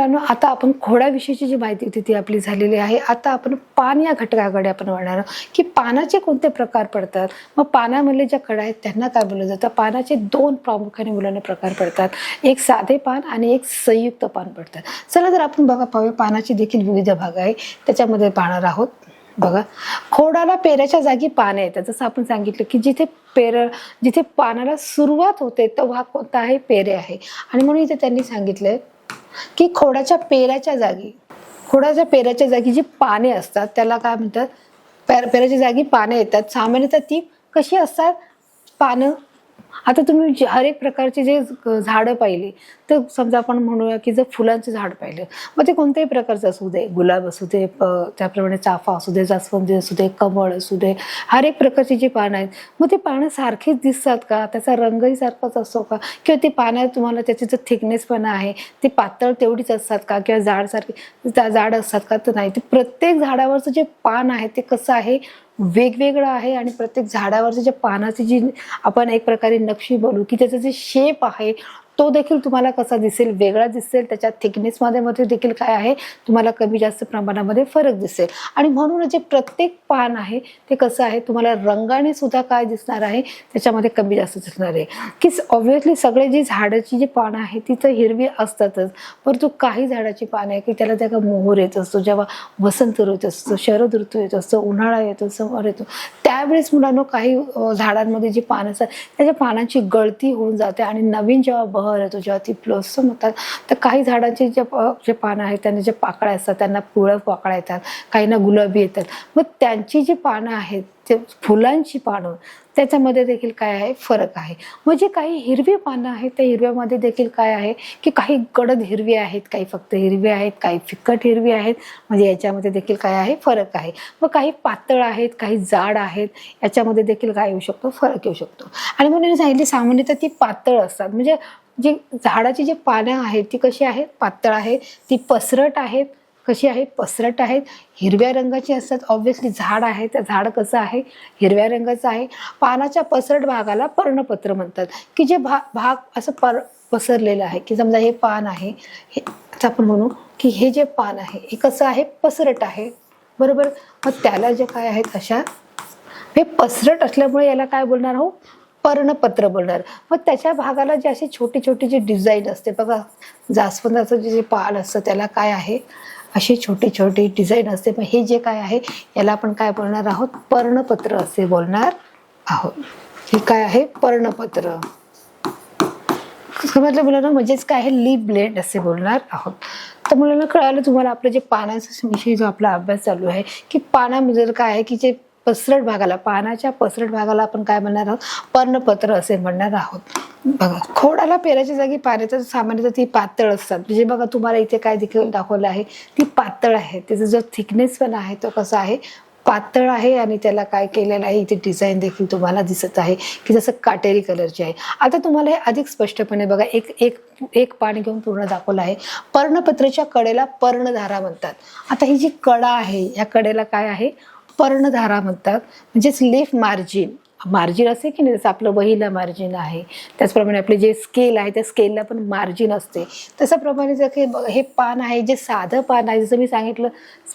मुलांनो, आता आपण खोडाविषयीची जी माहिती होती ती आपली झालेली आहे. आता आपण पान या घटकाकडे आपण वळणार आहोत की पानाचे कोणते प्रकार पडतात. मग पानामधले ज्या कडा आहेत त्यांना काय बोललं जातं. पानाचे दोन प्रामुख्याने मुलांना प्रकार पडतात. एक साधे पान आणि एक संयुक्त पान पडतात. चला तर आपण पाहूया पानाची देखील विविध भाग आहे त्याच्यामध्ये पाहणार आहोत. बघा, खोडाला पेराच्या जागी पाने येतात. जसं आपण सांगितलं की जिथे पानाला सुरुवात होते तो भाग कोणता आहे, पेरे आहे. आणि म्हणून इथे त्यांनी सांगितलंय की खोडाच्या पेराच्या जागी जी पाने असतात त्याला काय म्हणतात, पेराच्या जागी पाने येतात. सामान्यतः ती कशी असतात पानं. आता तुम्ही हर एक प्रकारचे जे झाडं पाहिली तर समजा आपण म्हणूया की जर फुलांचं झाड पाहिलं, मग ते कोणत्याही प्रकारचं असू दे, गुलाब असू दे, त्याप्रमाणे चाफा असू दे, जास्वंदी असू दे, कमळ असू दे, हर एक प्रकारची जी पानं आहेत मग ते पानं सारखीच दिसतात का, त्याचा रंगही सारखाच असतो का, किंवा ती पानं तुम्हाला त्याची जो थिकनेसपणा आहे ती पातळ तेवढीच असतात का, किंवा जाड असतात का, तर नाही. ते प्रत्येक झाडावरचं जे पान आहे ते कसं आहे, वेगवेगळं आहे. आणि प्रत्येक झाडावरचं जे पानाची जी आपण एक प्रकारे नक्षी बोलू की त्याचं जे शेप आहे तो देखील तुम्हाला कसा दिसेल, वेगळा दिसेल. त्याच्या थिकनेसमध्ये देखील काय आहे, तुम्हाला कमी जास्त प्रमाणामध्ये फरक दिसेल. आणि म्हणून जे प्रत्येक पान आहे ते कसं आहे, तुम्हाला रंगाने सुद्धा काय दिसणार आहे, त्याच्यामध्ये कमी जास्त दिसणार आहे. की ऑब्व्हियसली सगळे जी झाडाची जी पानं आहेत ती तर हिरवी असतातच, परंतु काही झाडाची पानं आहे की त्याला त्या मोहर येत असतो, जेव्हा वसंत ऋतू असतो, शरद ऋतू येत असतो, उन्हाळा येतो, समर येतो, त्यावेळेस मुलांना काही झाडांमध्ये जी पानं असतात त्याच्या पानांची गळती होऊन जाते आणि नवीन जेव्हा बहर येतो, जेव्हा ती ब्लॉसम होतात, तर काही झाडांची जे पानं आहेत त्यांना जे पाकळ्या असतात त्यांना पिवळ्या पाकळ्या येतात, काहींना गुलाबी येतात. मग त्यांची जी पानं आहेत ते फुलांची पानं त्याच्यामध्ये देखील काय आहे, फरक आहे. म्हणजे काही हिरवी पानं आहेत त्या हिरव्यामध्ये देखील काय आहे की काही गडद हिरवी आहेत, काही फक्त हिरवी आहेत, काही फिक्कट हिरवी आहेत. म्हणजे याच्यामध्ये देखील काय आहे, फरक आहे. मग काही पातळ आहेत, काही जाड आहेत, याच्यामध्ये देखील काय येऊ शकतो, फरक येऊ शकतो. आणि म्हणून सांगितले सामान्यतः ती पातळ असतात. म्हणजे जी झाडाची जी पानं आहेत ती कशी आहेत, पातळ आहेत, ती पसरट आहेत. कशी आहे, पसरट आहेत, हिरव्या रंगाची असतात. ऑब्व्हियसली झाड आहे, तर झाड कसं आहे, हिरव्या रंगाचं आहे. पानाच्या पसरट भागाला पर्णपत्र म्हणतात. की जे भाग असं पसरलेलं आहे, की समजा हे पान आहे, हे आपण म्हणू की हे जे पान आहे हे कसं आहे, पसरट आहे, बरोबर. मग त्याला जे काय आहेत अशा हे पसरट असल्यामुळे याला काय बोलणार आहोत, पर्णपत्र बोलणार. मग त्याच्या भागाला जे अशी छोटी छोटी जी डिझाईन असते बघा, जास्वंदाचं जे पान असतं त्याला काय आहे, अशी छोटी छोटी डिझाईन असते. मग हे जे काय आहे याला आपण काय बोलणार आहोत, पर्णपत्र असे बोलणार आहोत. हे काय आहे, पर्णपत्र. समजलं मुलांना, म्हणजेच काय आहे, लीफ ब्लेड असे बोलणार आहोत. तर मुलांना कळालं तुम्हाला आपलं जे पानांचा विषयी जो आपला अभ्यास चालू आहे की पानामध्ये काय आहे की जे पसरट भागाला, पानाच्या पसरट भागाला आपण काय म्हणणार आहोत, पर्णपत्र असे म्हणणार आहोत. बघा, खोडाला पेराच्या जागी पाने तर सामान्यतः ती पातळ असतात. म्हणजे बघा तुम्हाला इथे काय देखील दाखवलं आहे, ती पातळ आहे. त्याचा जो थिकनेस पण आहे तो कसा आहे, पातळ आहे. आणि त्याला काय केलेलं आहे, इथे डिझाईन देखील तुम्हाला दिसत आहे की जसं काटेरी कलरची आहे. आता तुम्हाला हे अधिक स्पष्टपणे बघा, एक पान घेऊन पूर्ण दाखवलं आहे. पर्णपत्राच्या कडेला पर्णधारा म्हणतात. आता ही जी कडा आहे या कडेला काय आहे, पर्णधारा म्हणतात. म्हणजेच लीफ मार्जिन असे की नाही, जसं आपलं वहीला मार्जिन आहे त्याचप्रमाणे आपले जे स्केल आहे त्या स्केलला पण मार्जिन असते. तशाप्रमाणे जर हे पान आहे, जे साधं पान आहे, जसं मी सांगितलं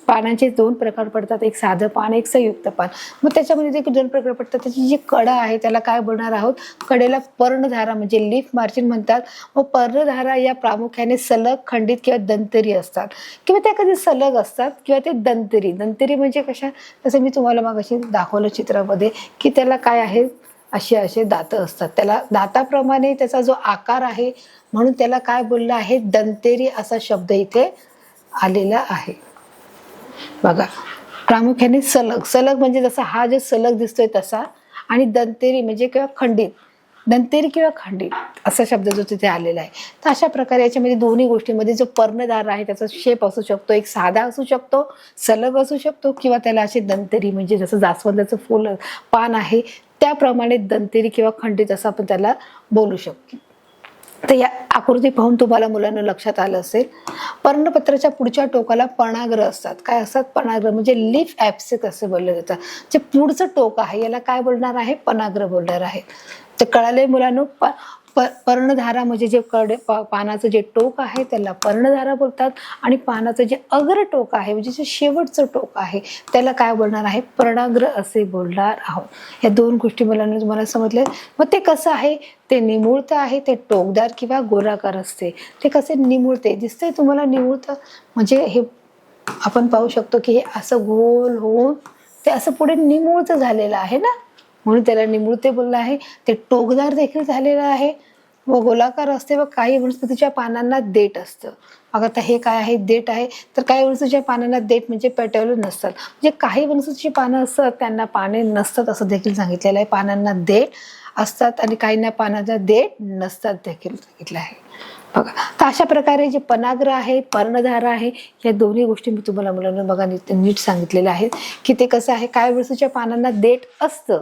पानांचे दोन प्रकार पडतात, एक साधं पान, एक संयुक्त पान. मग त्याच्यामध्ये देखील दोन प्रकार पडतात. त्याची जी कडा आहे त्याला काय बोलणार आहोत, कडेला पर्णधारा म्हणजे लीफ मार्जिन म्हणतात. व पर्णधारा या प्रामुख्याने सलग, खंडित किंवा दंतरी असतात. किंवा त्या कधी सलग असतात किंवा ते दंतरी म्हणजे कशा, जसं मी तुम्हाला मागाशी दाखवलं चित्रामध्ये की त्याला काय आहे, असे दात असतात. त्याला दाताप्रमाणे त्याचा जो आकार आहे म्हणून त्याला काय बोललं आहे, दंतेरी असा शब्द इथे आलेला आहे. बघा, प्रामुख्याने सलग म्हणजे जसा हा जो सलग दिसतोय तसा, आणि दंतेरी म्हणजे किंवा खंडित, दंतेरी किंवा खंडित असा शब्द जो तिथे आलेला आहे. तर अशा प्रकारे याच्यामध्ये दोन्ही गोष्टींमध्ये जो पर्णधार आहे त्याचा शेप असू शकतो, एक साधा असू शकतो, सलग असू शकतो, किंवा त्याला असे दंतेरी म्हणजे जसं जास्वंदाचं फुल पान आहे त्याप्रमाणे दंतेरी किंवा खंडित असं आपण त्याला बोलू शकतो. तर या आकृती पाहून तुम्हाला मुलांना लक्षात आलं असेल. पर्णपत्राच्या पुढच्या टोकाला पणाग्र असतात. काय असतात, पणाग्र म्हणजे लीफ ॲप्सिक असे बोलले जातात. जे पुढचं टोक आहे याला काय बोलणार आहे, पणाग्र बोलणार आहे. तर कळाले मुलांना, पर्णधारा म्हणजे जे पानाचं जे टोक आहे त्याला पर्णधारा बोलतात, आणि पानाचं जे अग्र टोक आहे म्हणजे जे शेवटचं टोक आहे त्याला काय बोलणार आहे, पर्णाग्र असे बोलणार आहोत. या दोन गोष्टी तुम्हाला समजल्या. मग ते कसं आहे, ते निमुळतं आहे, ते टोकदार किंवा गोलाकार असते. ते कसे निमुळते दिसतंय तुम्हाला, निमुळतं म्हणजे हे आपण पाहू शकतो की हे असं गोल होऊन ते असं पुढे निमुळतं झालेलं आहे ना, म्हणून त्याला निमुळते बोललं आहे. ते टोकदार देखील झालेलं आहे व गोलाकार असते व काही वनस्पतीच्या पानांना देठ असतं. मग आता हे काय आहे, देठ आहे. तर काही वनस्पतीच्या पानांना देठ म्हणजे पेटवले नसतात, म्हणजे काही वनस्पतीची पानं असतात त्यांना पाने नसतात असं देखील सांगितलेलं आहे. पानांना देठ असतात आणि काहींना पानांना देठ नसतात देखील सांगितलं आहे. बघा, तर अशा प्रकारे जे पनाग्र आहे, पर्णधारा आहे, या दोन्ही गोष्टी मी तुम्हाला मुलांना बघा नीट सांगितलेल्या आहेत की ते कसं आहे. काही वनस्पतीच्या पानांना देठ असतं,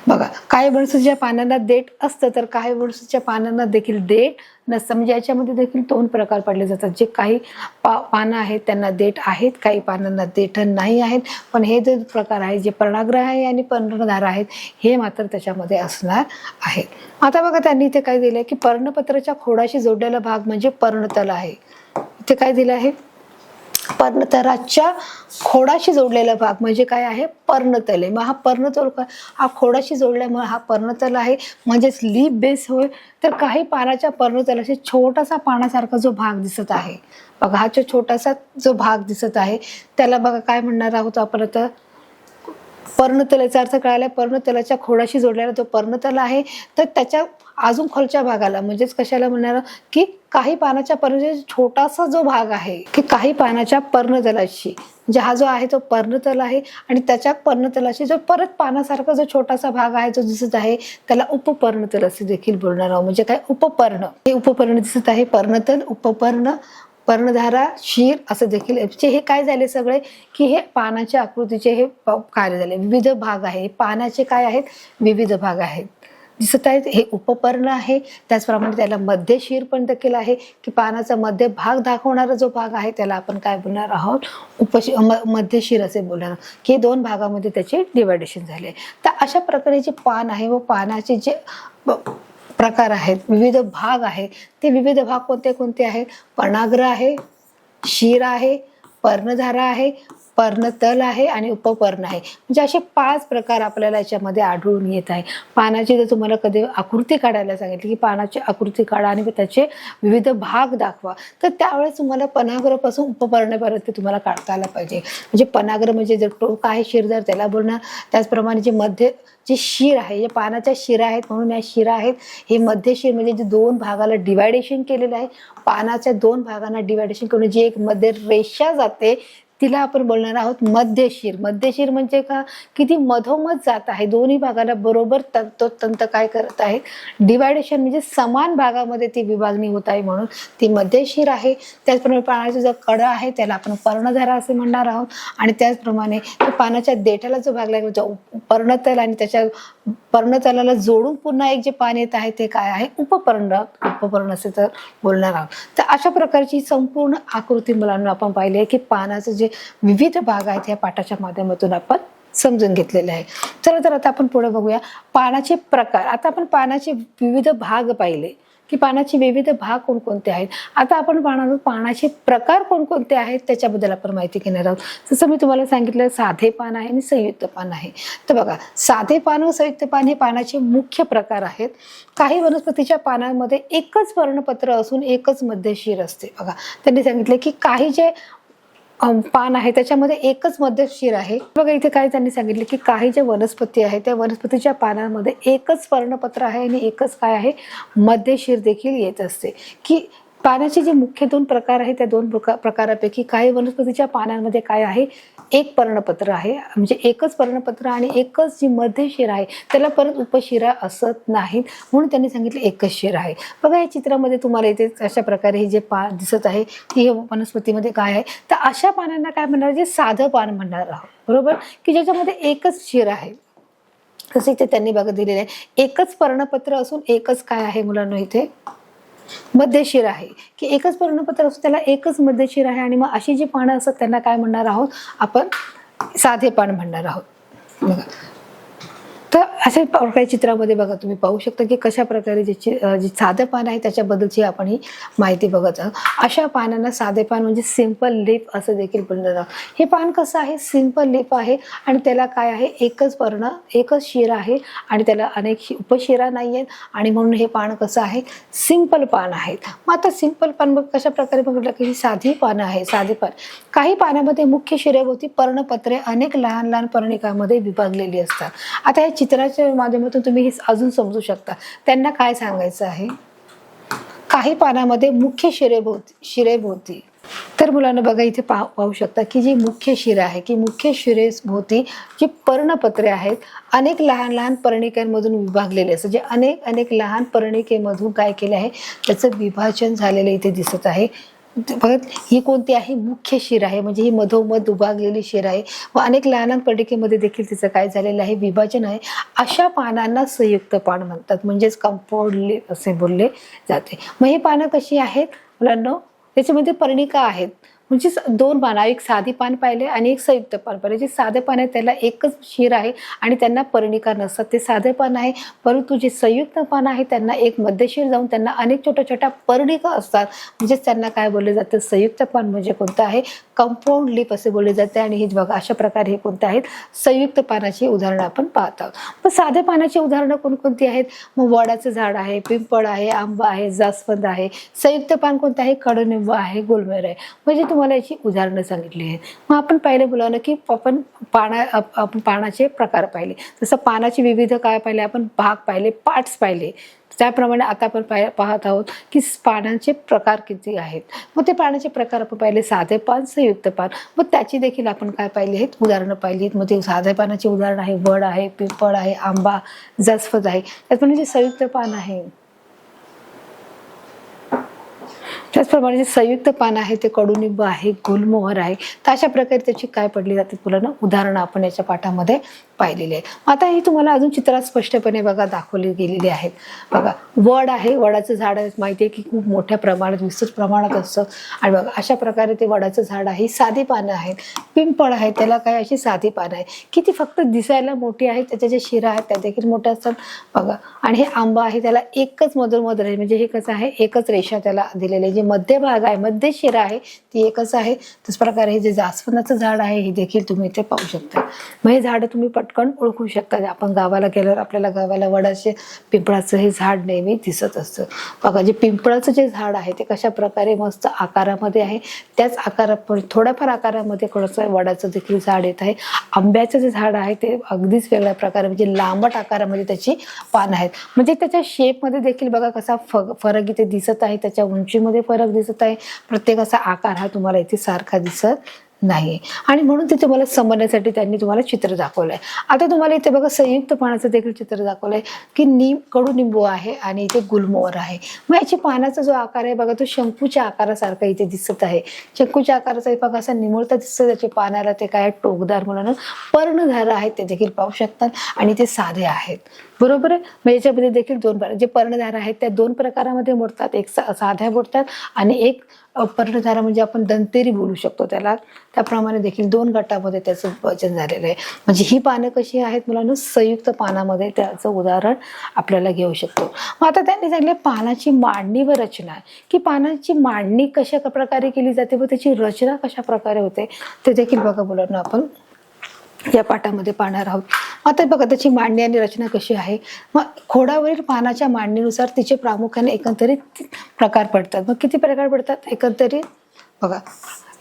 बघा काही वनस्पतीच्या पानांना देठ असतं तर काही वनस्पतीच्या पानांना देखील देठ नसतं. म्हणजे याच्यामध्ये देखील दोन प्रकार पडले जातात. जे काही पानं आहेत त्यांना देठ आहेत, काही पानांना देठ नाही आहेत. पण हे जे प्रकार आहे, जे पर्णाग्र आहे आणि पर्णधारा आहेत, हे मात्र त्याच्यामध्ये असणार आहेत. आता बघा त्यांनी इथे काय दिलंय की पर्णपत्राच्या खोडाशी जोडलेला भाग म्हणजे पर्णतल आहे. इथे काय दिलं आहे, पर्णतलाच्या खोडाशी जोडलेला भाग म्हणजे काय आहे, पर्णतल आहे. मग हा पर्णतल हा खोडाशी जोडल्यामुळे हा पर्णतल आहे, म्हणजेच लीफ बेस होय. तर काही पानाच्या पर्णतलाशी छोटासा पानासारखा जो भाग दिसत आहे, बघा हा जो छोटासा जो भाग दिसत आहे त्याला बघा काय म्हणणार आहोत आपण आता, पर्णतलाचा अर्थ कळाला. पर्णतलाच्या खोडाशी जोडलेला तो पर्णतल आहे. तर त्याच्या अजून खालच्या भागाला म्हणजेच कशाला म्हणणार की काही पानाच्या छोटासा जो भाग आहे की काही पानाच्या पर्णतलाशी, म्हणजे हा जो आहे तो पर्णतल आहे आणि त्याच्या पर्णतलाशी जो परत पानासारखा जो छोटासा भाग आहे जो दिसत आहे त्याला उपपर्णतल असे देखील बोलणार आहोत. म्हणजे काय, उपपर्ण. हे उपपर्ण दिसत आहे, पर्णतल, उपपर्ण, पर्णधारा, शीर असं देखील. हे काय झाले सगळे की हे पानाच्या आकृतीचे हे कार्य झाले. विविध भाग आहे, पानाचे काय आहेत, विविध भाग आहेत दिसत आहेत. हे उपपर्ण आहे. त्याचप्रमाणे त्याला मध्य शीर पण देखील आहे की पानाचा मध्य भाग दाखवणारा जो भाग आहे त्याला आपण काय बोलणार आहोत, मध्य शीर असे बोलणार आहोत. की दोन भागामध्ये त्याचे डिवायडेशन झाले. तर अशा प्रकारे जे पान आहे व पानाचे जे प्रकार आहेत, विविध भाग आहेत, ते विविध भाग कोणते कोणते आहेत, पर्णाग्र आहे, शीर आहे, पर्णधारा आहे, पर्णतल आहे आणि उपपर्ण आहे. म्हणजे असे 5 प्रकार आपल्याला याच्यामध्ये आढळून येत आहे. पानाची जर तुम्हाला कधी आकृती काढायला सांगितली की पानाची आकृती काढा आणि त्याचे विविध भाग दाखवा, तर त्यावेळेस तुम्हाला पनाग्रपासून उपपर्णापर्यंत तुम्हाला काढता आला पाहिजे. म्हणजे पनाग्र म्हणजे जर टोक आहे, शिरदार त्याला बोलणार. त्याचप्रमाणे जे मध्य जे शीर आहे, जे पानाच्या शिरा आहेत म्हणून या शिरा आहेत. हे मध्य शीर म्हणजे जे 2 भागाला डिवायडेशन केलेलं आहे, पानाच्या 2 भागांना डिवायडेशन करून जी एक मध्ये रेषा जाते तिला आपण बोलणार आहोत मध्यशीर. मध्यशीर म्हणजे का, किती मधोमध जात आहे, दोन्ही भागाला बरोबर तंतोतंत काय करत आहे, डिवायडेशन म्हणजे समान भागामध्ये ती विभागणी होत आहे म्हणून ती मध्यशीर आहे. त्याचप्रमाणे पानाचा जो कडा आहे त्याला आपण पर्णधारा असे म्हणणार आहोत. आणि त्याचप्रमाणे पानाच्या देठाला जो भाग लागला जो पर्णतल आणि त्याच्या पर्णतलाला जोडून पुन्हा एक जे पान येत आहे ते काय आहे, उपपर्ण असे तर बोलणार आहोत. तर अशा प्रकारची संपूर्ण आकृती मुलांना आपण पाहिली आहे की पानाचं जे विविध भाग आहेत या पाठाच्या माध्यमातून आपण समजून घेतलेले आहे. चला तर आता आपण पुढे बघूया पानाचे प्रकार. आता आपण पानाचे विविध भाग पाहिले की पानाचे विविध भाग कोणकोणते आहेत. आता आपण पाहणार आहोत पानाचे प्रकार कोणकोणते आहेत त्याच्याबद्दल आपण माहिती घेणार आहोत. जसं मी तुम्हाला सांगितलं साधे पान आहे आणि संयुक्त पान आहे. तर बघा, साधे पान व संयुक्त पान हे पानाचे मुख्य प्रकार आहेत. काही वनस्पतीच्या पानांमध्ये एकच पर्णपत्र असून एकच मध्यशीर असते. बघा, त्यांनी सांगितले की काही जे पान आहे त्याच्यामध्ये एकच मध्यशीर आहे. बघा इथे काय त्यांनी सांगितले की काही जे वनस्पती आहे त्या वनस्पतीच्या पानांमध्ये एकच पर्णपत्र आहे आणि एकच काय आहे, मध्यशीर देखील येत असते. की पानाचे जे मुख्य 2 प्रकार आहेत त्या 2 प्रकारापैकी काही वनस्पतीच्या पानांमध्ये काय आहे, एक पर्णपत्र आहे, म्हणजे एकच पर्णपत्र आणि एकच जी मध्यशीर आहे त्याला परत उपशिरा असत नाहीत म्हणून त्यांनी सांगितले एकच शिर आहे. बघा या चित्रामध्ये तुम्हाला इथे अशा प्रकारे हे जे पान दिसत आहे की हे वनस्पतीमध्ये काय आहे, तर अशा पानांना काय म्हणणार, जे साधं पान म्हणणार आहोत. बरोबर, की ज्याच्यामध्ये एकच शिर आहे. तसे इथे त्यांनी बघा दिलेले आहे एकच पर्णपत्र असून एकच काय आहे मुलांना इथे मध्यशीर आहे. की एकच पर्णपत्र असतं त्याला एकच मध्यशीर आहे आणि मग अशी जी पानं असतात त्यांना काय म्हणणार आहोत आपण, साधे पान म्हणणार आहोत. बघा, तर अशा प्रकारे चित्रामध्ये बघा तुम्ही पाहू शकता की कशा प्रकारे जे साधं पान आहे त्याच्याबद्दलची आपण ही माहिती बघत आहोत. अशा पानांना साधे पान म्हणजे सिंपल लीफ असं देखील बोललं जातं. हे पान कसं आहे, सिंपल लीफ आहे आणि त्याला काय आहे, एकच पर्ण, एकच शिरा आहे आणि त्याला अनेक उपशिरा नाही आहेत आणि म्हणून हे पान कसं आहे, सिंपल पान आहेत. मग आता सिंपल पान बघ कशा प्रकारे बघितलं की ही साधी पानं आहे, साधे पान. काही पानामध्ये मुख्य शिरेभोवती पर्णपत्रे अनेक लहान लहान पर्णिकांमध्ये विभागलेली असतात. आता या चित्राच्या माध्यमातून तुम्ही हे अजून समजू शकता त्यांना काय सांगायचं आहे. काही पानामध्ये मुख्य शिरेभोवती तर मुलांना बघा इथे पाहू शकता की जी मुख्य शिरा आहे की मुख्य शिरेभोवती जी पर्णपत्रे आहेत अनेक लहान लहान पर्णिकांमधून विभागलेले असतात. जे अनेक अनेक लहान पर्णिकेमधून काय केले आहे, त्याचं विभाजन झालेलं इथे दिसत आहे. बघत ही कोणती आहे, मुख्य शिरा आहे, म्हणजे ही मधोमध विभागलेली शिरा आहे व अनेक लहान लहान पर्णिकेमध्ये देखील तिचं काय झालेलं आहे, विभाजन आहे. अशा पानांना संयुक्त पान म्हणतात, म्हणजेच कंपाऊंड लीफ असे बोलले जाते. मग ही पानं कशी आहेत मुलांना, त्याच्यामध्ये पर्णिका आहेत, म्हणजे दोन पानं, एक साधी पान पाहिले आणि एक संयुक्त पान पाहिले. जे साधे पान आहे त्याला एकच शिर आहे आणि त्यांना पर्णिका नसतात, ते साधे पान आहे. परंतु जे संयुक्त पान आहे त्यांना एक मध्यशीर जाऊन त्यांना अनेक छोट्या छोट्या पर्णिका असतात, म्हणजेच त्यांना काय बोलले जातं, संयुक्त पान म्हणजे कोणतं आहे, कंपाऊंड लीफ असे बोलले जाते. आणि हे बघा अशा प्रकारे हे कोणते आहेत, संयुक्त पानाची उदाहरणं आपण पाहत आहोत. पण साधे पानाची उदाहरणं कोणकोणती आहेत, मग वडाचं झाड आहे, पिंपळ आहे, आंबा आहे, जास्वंद आहे. संयुक्त पान कोणतं आहे, कडुनिंब आहे, गुलमोहर आहे. म्हणजे तुम्हाला याची उदाहरणं सांगितली आहेत. मग आपण पहिले बोलावलं की आपण पानाचे प्रकार पाहिले, जसं पानाचे विविध काय पाहिले, आपण भाग पाहिले, पार्ट्स पाहिले. त्याप्रमाणे आता आपण पाहत आहोत की पानांचे प्रकार किती आहेत. मग ते पानाचे प्रकार आपण पाहिले, साधे पान, संयुक्त पान. मग त्याची देखील आपण काय पाहिली आहेत, उदाहरणं पाहिली. मग ते साध्या पानाचे उदाहरण आहे वड आहे, पिंपळ आहे, आंबा, जास्वंद आहे. त्याचप्रमाणे जे संयुक्त पान आहे, त्याचप्रमाणे जे संयुक्त पान आहे ते कडुनिंब आहे, गुलमोहर आहे. तर अशा प्रकारे त्याची काय पडली जाते मुलांना उदाहरणं आपण याच्या पाठामध्ये पाहिलेली आहे. आता ही तुम्हाला अजून चित्रात स्पष्टपणे बघा दाखवली गेलेली आहेत. बघा वड आहे, वडाचं झाड माहिती आहे की खूप मोठ्या प्रमाणात, विस्तृत प्रमाणात असतं. आणि बघा अशा प्रकारे ते वडाचं झाड आहे, साधी पानं आहेत. पिंपळ आहे, त्याला काय अशी साधी पानं आहे की ती फक्त दिसायला मोठी आहे, त्याच्या ज्या शिरा आहेत त्या देखील मोठ्या असतात. बघा आणि हे आंबा आहे, त्याला एकच मधोमध आहे, म्हणजे हे कसं आहे, एकच रेषा त्याला दिलेली आहे. जे मध्य भाग आहे, मध्य शिरा आहे ती एकच आहे. त्याच प्रकारे हे जे जास्वंदाचं झाड आहे हे देखील तुम्ही इथे पाहू शकता. मग हे झाड तुम्ही पटकन ओळखू शकता. आपण गावाला गेल्यावर आपल्याला गावाला वडाचे, पिंपळाचं हे झाड नेहमी दिसत असतं. बघा जे पिंपळाचं जे झाड आहे ते कशा प्रकारे मस्त आकारामध्ये आहे, त्याच आकारात थोड्याफार आकारामध्ये कोणाचं वडाचं देखील झाड येत आहे. आंब्याचं जे झाड आहे ते अगदीच वेगळ्या प्रकारे, म्हणजे लांबट आकारामध्ये त्याची पानं आहेत. म्हणजे त्याच्या शेपमध्ये देखील बघा कसा फरक इथे दिसत आहे, त्याच्या उंचीमध्ये फरक दिसत आहे. प्रत्येकाचा आकार हा तुम्हाला इथे सारखा दिसत नाही. आणि म्हणून ते तुम्हाला समजण्यासाठी त्यांनी तुम्हाला चित्र दाखवलंय. आता तुम्हाला इथे बघा संयुक्त पानाचं देखील चित्र दाखवलंय की कडुनिंबू आहे आणि इथे गुलमोहर आहे. मग याची पानाचा जो आकार आहे बघा तो शंकूच्या आकारासारखा इथे दिसत आहे. शंकूच्या आकाराचा बघा असा निमुळता दिसतं. त्याच्या पानाला ते काय टोकदार म्हणून पर्णधार आहेत ते देखील पाहू शकतात आणि ते साधे आहेत. बरोबर आहे. मग याच्यामध्ये देखील दोन प्रकार, जे पर्णधार आहेत त्या दोन प्रकारामध्ये मोडतात. एक साध्या मोडतात आणि एक पर्णधारा म्हणजे आपण दंतेरी बोलू शकतो त्याला. त्याप्रमाणे देखील दोन गटामध्ये त्याचं वचन झालेलं आहे. म्हणजे ही पानं कशी आहेत मुलांना, संयुक्त पानामध्ये त्याचं उदाहरण आपल्याला घेऊ शकतो. मग आता त्यांनी सांगितले पानाची मांडणी व रचना, की पानाची मांडणी कशा प्रकारे केली जाते व त्याची रचना कशा प्रकारे होते ते देखील बघा मुलांना आपण या पाठामध्ये पाहणार आहोत. आता बघा त्याची मांडणी आणि रचना कशी आहे. मग खोडावरील पानाच्या मांडणीनुसार तिचे प्रामुख्याने एकंदरीत प्रकार पडतात. मग किती प्रकार पडतात एकंदरीत बघा,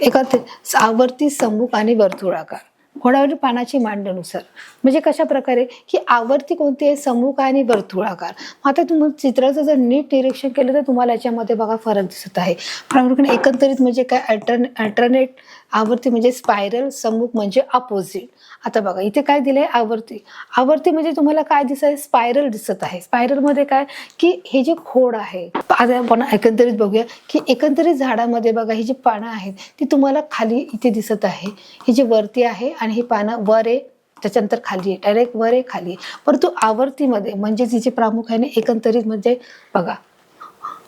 एकंदरीत आवर्ती, सम्मुख आणि वर्तुळाकार. खोडावरील पानाची मांडणीनुसार म्हणजे कशा प्रकारे, की आवर्ती कोणती आहे, सम्मुख आणि वर्तुळाकार. आता तुम्ही चित्राचं जर नीट निरीक्षण केलं तर तुम्हाला याच्यामध्ये बघा फरक दिसत आहे. प्रामुख्याने एकंदरीत म्हणजे काय, अल्टरनेट. आवर्ती म्हणजे स्पायरल, सम्मुख म्हणजे अपोजिट. आता बघा इथे काय दिलंय, आवर्ती. आवर्ती म्हणजे तुम्हाला काय दिसत आहे, स्पायरल दिसत आहे. स्पायरल मध्ये काय, की हे जे खोड आहे, आता आपण एकंदरीत बघूया की एकंदरीत झाडामध्ये बघा ही जी पानं आहेत ती तुम्हाला खाली इथे दिसत आहे. ही जी वरती आहे आणि ही पानं वर आहे, त्याच्यानंतर खाली आहे, डायरेक्ट वर आहे, खाली आहे. परंतु आवर्तीमध्ये म्हणजे तिचे प्रामुख्याने एकंदरीत म्हणजे बघा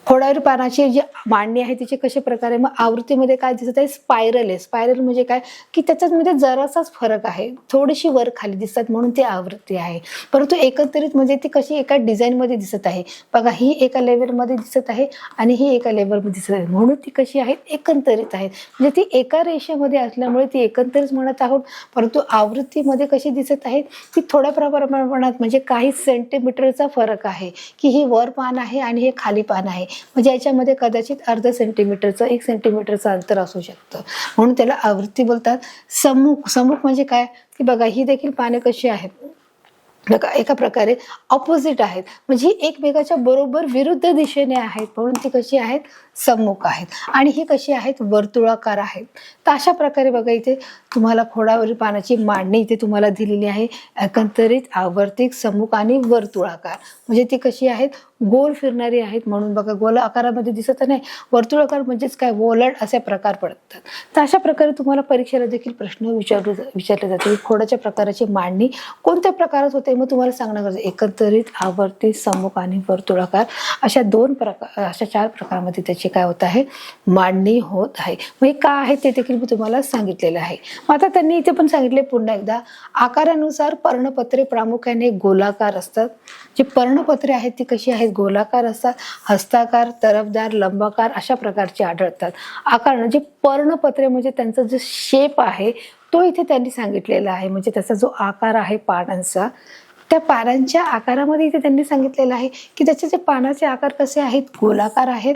खोडावरी पानाची जी मांडणी आहे तिचे कशा प्रकारे, मग आवृत्तीमध्ये काय दिसत आहे, स्पायरल आहे. स्पायरल म्हणजे काय की त्याच्यामध्ये जरासाच फरक आहे, थोडीशी वर खाली दिसतात म्हणून ती आवृत्ती आहे. परंतु एकंदरीत म्हणजे ती कशी एका डिझाईन मध्ये दिसत आहे बघा, ही एका लेवलमध्ये दिसत आहे आणि ही एका लेवलमध्ये दिसत आहे, म्हणून ती कशी आहे, एकंदरीत आहे. म्हणजे ती एका रेषेमध्ये असल्यामुळे ती एकंदरीत म्हणत आहोत. परंतु आवृत्तीमध्ये कशी दिसत आहे, ती थोड्या प्रमाणात म्हणजे काही सेंटीमीटरचा फरक आहे की ही वर पान आहे आणि हे खाली पान आहे. म्हणजे याच्यामध्ये कदाचित अर्धा सेंटीमीटरचं 1 सेंटीमीटरचं अंतर असू शकतं, म्हणून त्याला आवृत्ती बोलतात. सम्मुख, सम्मुख म्हणजे काय की बघा, ही देखील पाने कशी आहेत एका प्रकारे ऑपोजिट आहेत, म्हणजे एकमेकाच्या बरोबर विरुद्ध दिशेने आहेत, म्हणून ती कशी आहेत, सम्मुख आहेत. आणि ही कशी आहेत, वर्तुळाकार आहेत. तर अशा प्रकारे बघा, इथे तुम्हाला खोडावरील पानाची मांडणी इथे तुम्हाला दिलेली आहे. एकंदरीत आवर्तिक, सम्मुख आणि वर्तुळाकार, म्हणजे ती कशी आहेत, गोल फिरणारी आहेत. म्हणून बघा, गोल आकारामध्ये दिसत नाही, वर्तुळाकार म्हणजेच काय, ओलट असे प्रकार पडतात. तर अशा प्रकारे तुम्हाला परीक्षेला देखील प्रश्न विचारले जाते. खोडाच्या प्रकाराची मांडणी कोणत्या प्रकारात होते, मग तुम्हाला सांगणं गरजेचं. एकंदरीत, आवर्ती, सम्मुख आणि वर्तुळाकार अशा 4 प्रकारामध्ये त्याची काय होत आहे, मांडणी होत आहे. मग हे का आहे ते देखील मी तुम्हाला सांगितलेलं आहे. मग आता त्यांनी इथे पण सांगितले पुन्हा एकदा, आकारानुसार पर्णपत्रे प्रामुख्याने गोलाकार असतात. जी पर्णपत्रे आहेत ती कशी आहेत, गोलाकार असतात. हस्ताकार, तरफदार, लंबाकार अशा प्रकारचे आढळतात. आकार म्हणजे पर्णपत्रे म्हणजे त्यांचा जो शेप आहे तो इथे त्यांनी सांगितलेला आहे. म्हणजे त्याचा जो आकार आहे पानांचा, त्या पानांच्या आकारामध्ये इथे त्यांनी सांगितलेलं आहे की त्याचे जे पानाचे आकार कसे आहेत, गोलाकार आहेत.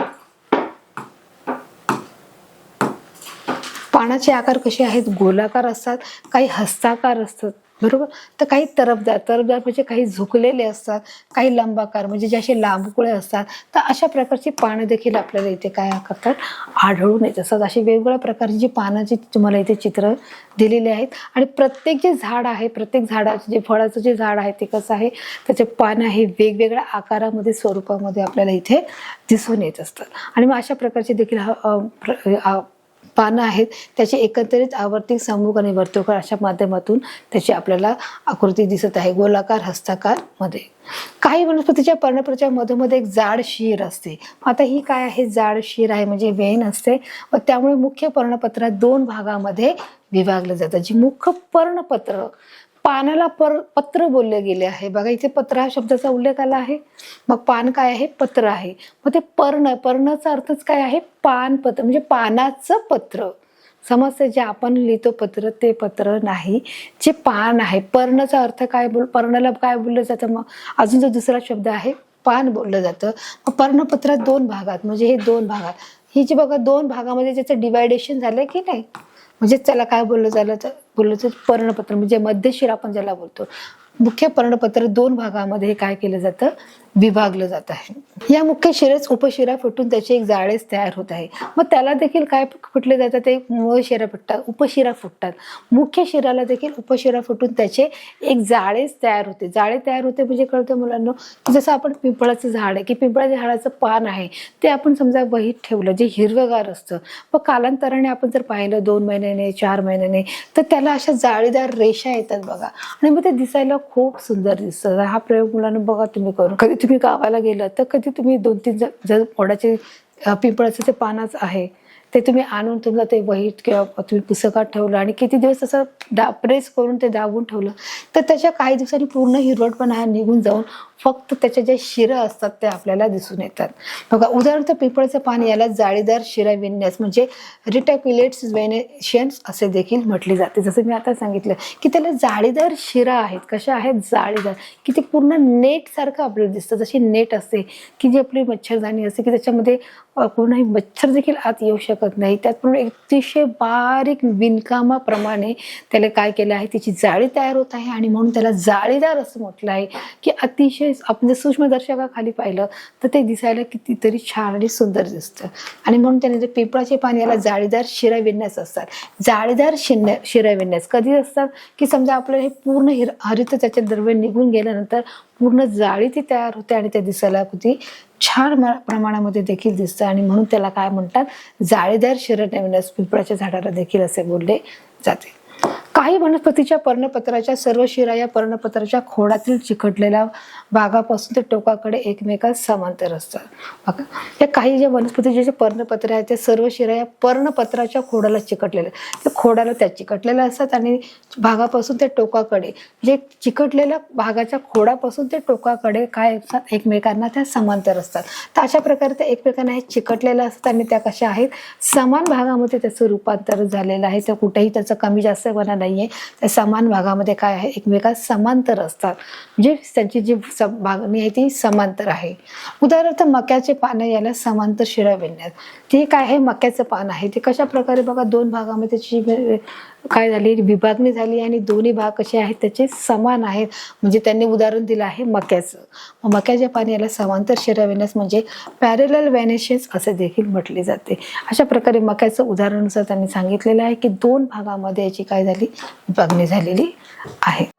पानाचे आकार कसे आहेत, गोलाकार असतात. काही हस्ताकार असतात, बरोबर. तर काही तरफदार म्हणजे काही झुकलेले असतात. काही लंबाकार म्हणजे जे असे लांबकुळे असतात. तर अशा प्रकारची पानं देखील आपल्याला इथे काय करतात, आढळून येत असतात. अशी वेगवेगळ्या प्रकारची जी पानाची तुम्हाला इथे चित्र दिलेले आहेत. आणि प्रत्येक जे झाड आहे, प्रत्येक झाडाचे जे फळाचं जे झाड आहे ते कसं आहे, त्याचे पानं हे वेगवेगळ्या आकारामध्ये, स्वरूपामध्ये आपल्याला इथे दिसून येत असतात. आणि मग अशा प्रकारचे देखील पानं आहेत, त्याचे एकंदरीत आवर्ती, सम्मुख आणि वर्तुळाकार अशा माध्यमातून त्याची आपल्याला आकृती दिसत आहे, गोलाकार, हस्ताकार मध्ये. काही वनस्पतीच्या पर्णपत्राच्या मधोमध एक जाड शीर असते. आता ही काय आहे, जाड शीर आहे, म्हणजे वेन असते. व त्यामुळे मुख्य पर्णपत्रात 2 भागामध्ये विभागलं जातं. जी मुख्य पर्णपत्र, पानाला पत्र बोलले गेले आहे. बघा, इथे पत्र हा शब्दाचा उल्लेख आला आहे. मग पान काय आहे, पत्र आहे. मग ते पर्णाचा अर्थच काय आहे, पानपत्र म्हणजे पानाचं पत्र. समजते, जे आपण लिहितो पत्र ते पत्र नाही, जे पान आहे. पर्णचा अर्थ काय, पर्णाला काय बोललं जातं, मग अजून जो दुसरा शब्द आहे पान बोललं जातं. मग पर्णपत्रात 2 भागात, म्हणजे हे 2 भागात, ही जी बघा 2 भागामध्ये ज्याचं डिवायडेशन झालं की नाही, म्हणजे त्याला काय बोललं तर पर्णपत्र म्हणजे मध्यशीर आपण ज्याला बोलतो. मुख्य पर्णपत्र 2 भागामध्ये काय केलं जातं, विभागलं जात आहे. या मुख्य शिरेस उपशिरा फुटून त्याचे एक जाळेच तयार होत आहे. मग त्याला देखील काय फुटले जातात, ते मूळ शिरा फुटतात, उपशिरा फुटतात. मुख्य शिराला देखील उपशिरा फुटून त्याचे एक जाळेच तयार होते. जाळे तयार होते म्हणजे कळतं मुलांना, की जसं आपण पिंपळाचं झाड आहे, की पिंपळाच्या झाडाचं पान आहे ते आपण समजा वहीत ठेवलं, जे हिरवगार असतं, मग कालांतराने आपण जर पाहिलं 2 महिन्याने 4 महिन्याने, तर त्याला अशा जाळीदार रेषा येतात बघा, आणि मग ते दिसायला खूप सुंदर दिसतं. हा प्रयोग मुलांना बघा तुम्ही करून. कधी तुम्ही गावाला गेलात तर कधी तुम्ही 2-3 जर ओढाचे पिंपळाचं ते पानाच आहे ते तुम्ही आणून तुमचा ते वहीत किंवा तुम्ही पुस्तकात ठेवलं आणि किती दिवस असं प्रेस करून ते दाबून ठेवलं, तर त्याच्या काही दिवसांनी पूर्ण हिरवटपणा निघून जाऊन फक्त त्याच्या ज्या शिरा असतात ते आपल्याला दिसून येतात. बघा, उदाहरणार्थ पिंपळाचं पान याला जाळीदार शिरा विन्यास म्हणजे रिटॅक्युलेट्स वेनेशियन्स असे देखील म्हटले जाते. जसं मी आता सांगितलं की त्याला जाळीदार शिरा आहेत. कशा आहेत, जाळीदार, की ते पूर्ण नेट सारखं आपल्याला दिसतं. जशी नेट असते की जी आपली मच्छरदाणी असते की त्याच्यामध्ये कोणाही मच्छर देखील आत येऊ शकत नाही, त्यातून अतिशय बारीक विणकामाप्रमाणे त्याला काय केलं आहे, त्याची जाळी तयार होत आहे आणि म्हणून त्याला जाळीदार असं म्हटलं आहे. की अतिशय आपण सूक्ष्मदर्शकाखाली पाहिलं तर ते दिसायला कितीतरी छान आणि सुंदर दिसतं. आणि म्हणून त्याने पिंपळाचे पान याला जाळीदार शिरा विन्यास असतात. जाळीदार शिरा विन्यास कधी असतात, की समजा आपलं हे पूर्ण हरित त्याचे द्रव्य निघून गेल्यानंतर पूर्ण जाळी ती तयार होते आणि ते दिसायला किती छान प्रमाणामध्ये देखील दिसतं. आणि म्हणून त्याला काय म्हणतात, जाळीदार शिरा विन्यास पिंपळाच्या झाडाला देखील असे बोलले जाते. काही वनस्पतीच्या पर्णपत्राच्या सर्व शिरा या पर्णपत्राच्या खोडातील चिकटलेल्या भागापासून ते टोकाकडे एकमेकात समांतर असतात. बघा, या काही ज्या वनस्पतीचे जे पर्णपत्र आहेत ते सर्व शिरा या पर्णपत्राच्या खोडाला चिकटलेले, त्या खोडाला त्या चिकटलेल्या असतात आणि भागापासून ते टोकाकडे, जे चिकटलेल्या भागाच्या खोडापासून ते टोकाकडे काय असतात, एकमेकांना त्या समांतर असतात. तर अशा प्रकारे ते एकमेकांना हे चिकटलेल्या असतात आणि त्या कशा आहेत, समान भागामध्ये त्याचं रूपांतर झालेलं आहे. तर कुठेही त्याचं कमी जास्तपणा नाहीये. त्या समान भागामध्ये काय आहे, एकमेकात समांतर असतात, म्हणजे त्यांची जी भागणी आहे ती समांतर आहे. उदाहरणार्थ मक्याचे पानं, याला समांतर शिरा विणण्यात. ते काय आहे, मक्याचं पान आहे ते कशा प्रकारे बघा दोन भागामध्ये त्याची काय झाली, विभागणी झाली आणि दोन्ही भाग कसे आहेत त्याचे समान आहेत. म्हणजे त्यांनी उदाहरण दिलं आहे मक्याचं. मक्याच्या पाने याला समांतर शिरा विन्यास म्हणजे पॅरेलल व्हेनेशन्स असे देखील म्हटले जाते. अशा प्रकारे मक्याचं उदाहरणानुसार त्यांनी सांगितलेलं आहे की दोन भागामध्ये याची काय झाली, विभागणी झालेली आहे.